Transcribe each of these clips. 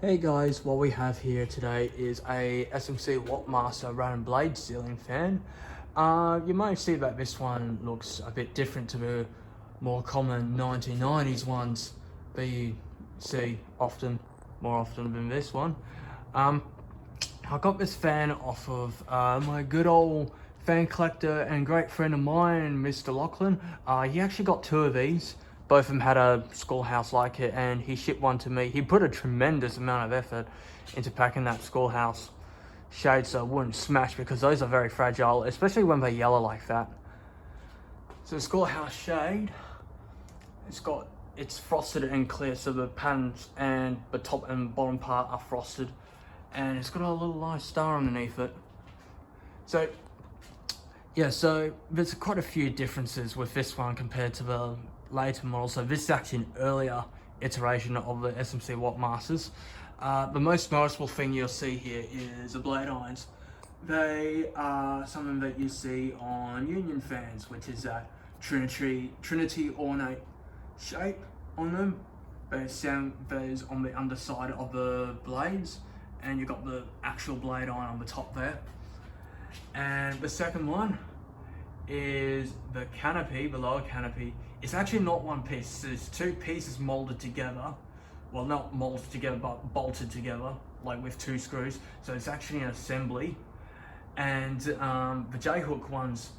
Hey guys, what we have here today is a SMC Wattmaster Rattan blade ceiling fan. You might see that this one looks a bit different to the more common 1990s ones that you see more often than this one. I got this fan off of my good old fan collector and great friend of mine, Mr. Lachlan. He actually got two of these. Both of them had a Schoolhouse like it, and he shipped one to me. He put a tremendous amount of effort into packing that Schoolhouse shade so it wouldn't smash, because those are very fragile, especially when they're yellow like that. So the Schoolhouse shade, it's frosted and clear, so the panels and the top and bottom part are frosted, and it's got a little nice star underneath it. So yeah, so there's quite a few differences with this one compared to the later model. So this is actually an earlier iteration of the SMC Wattmasters. The most noticeable thing you'll see here is the blade irons. They are something that you see on Union fans, which is that trinity-ornate shape on them. There's on the underside of the blades, and you've got the actual blade iron on the top there. And the second one is the canopy, the lower canopy. It's actually not one piece, there's two pieces molded together. Well, not molded together, but bolted together, like with two screws. So it's actually an assembly. And the J-hook ones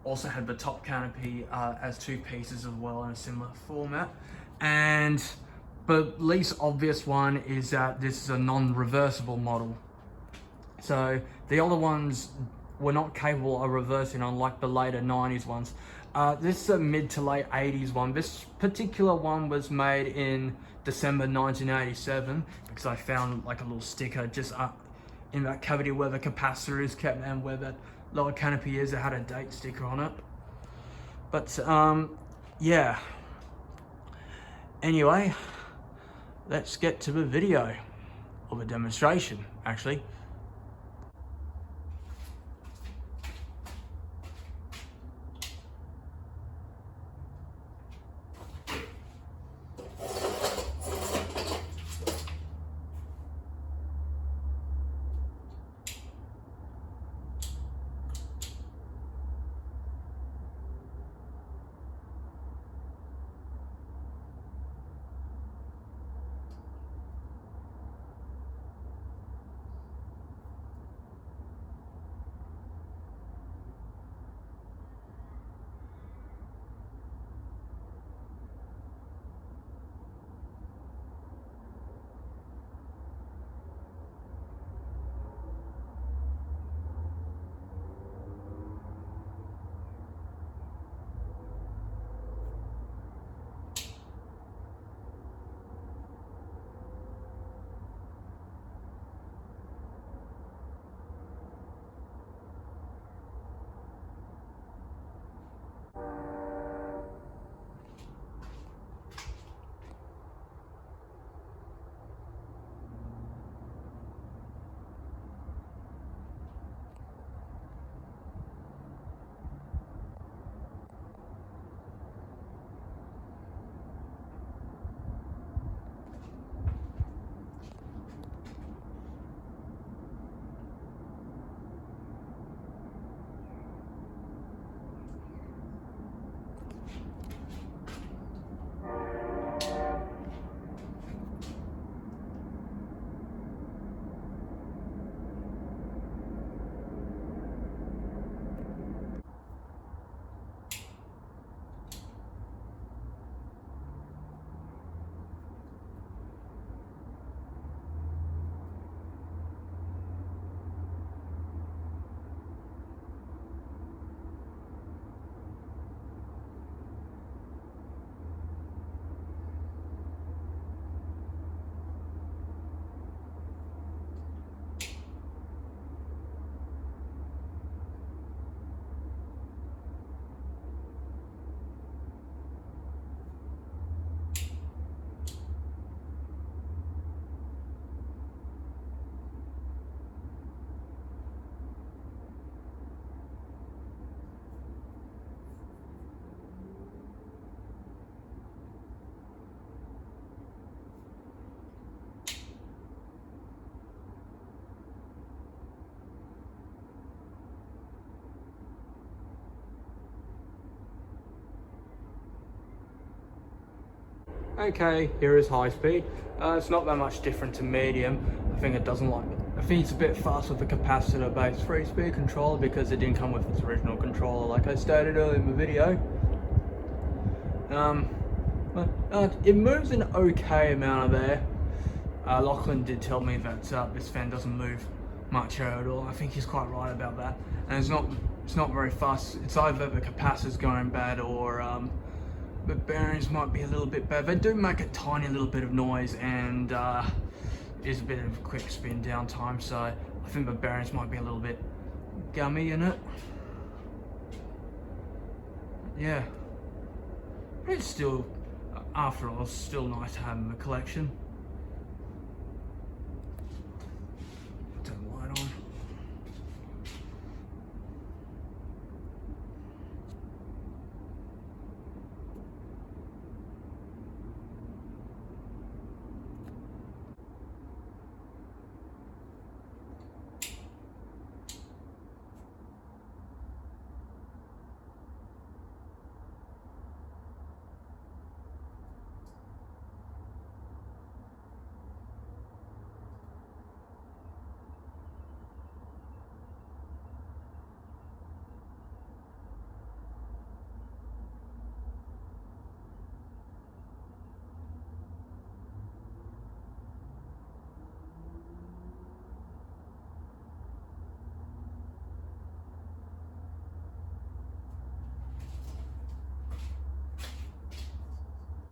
also had the top canopy as two pieces as well in a similar format. And the least obvious one is that this is a non-reversible model. So the other ones were not capable of reversing, unlike the later 90s ones. This is a mid to late 80s one. This particular one was made in December 1987, because I found like a little sticker just in that cavity where the capacitor is kept and where that lower canopy is. It had a date sticker on it. But yeah. Anyway, let's get to the video, or the demonstration actually. Okay, here is high speed. It's not that much different to medium. I think it's a bit fast with the capacitor based 3-speed controller because it didn't come with its original controller like I stated earlier in the video. It moves an okay amount of air. Lachlan did tell me that this fan doesn't move much air at all. I think he's quite right about that. And it's not very fast. It's either the capacitor's going bad or the bearings might be a little bit bad. They do make a tiny little bit of noise and is a bit of a quick spin downtime, so I think the bearings might be a little bit gummy in it. Yeah, it's still, after all, it's still nice to have in the collection.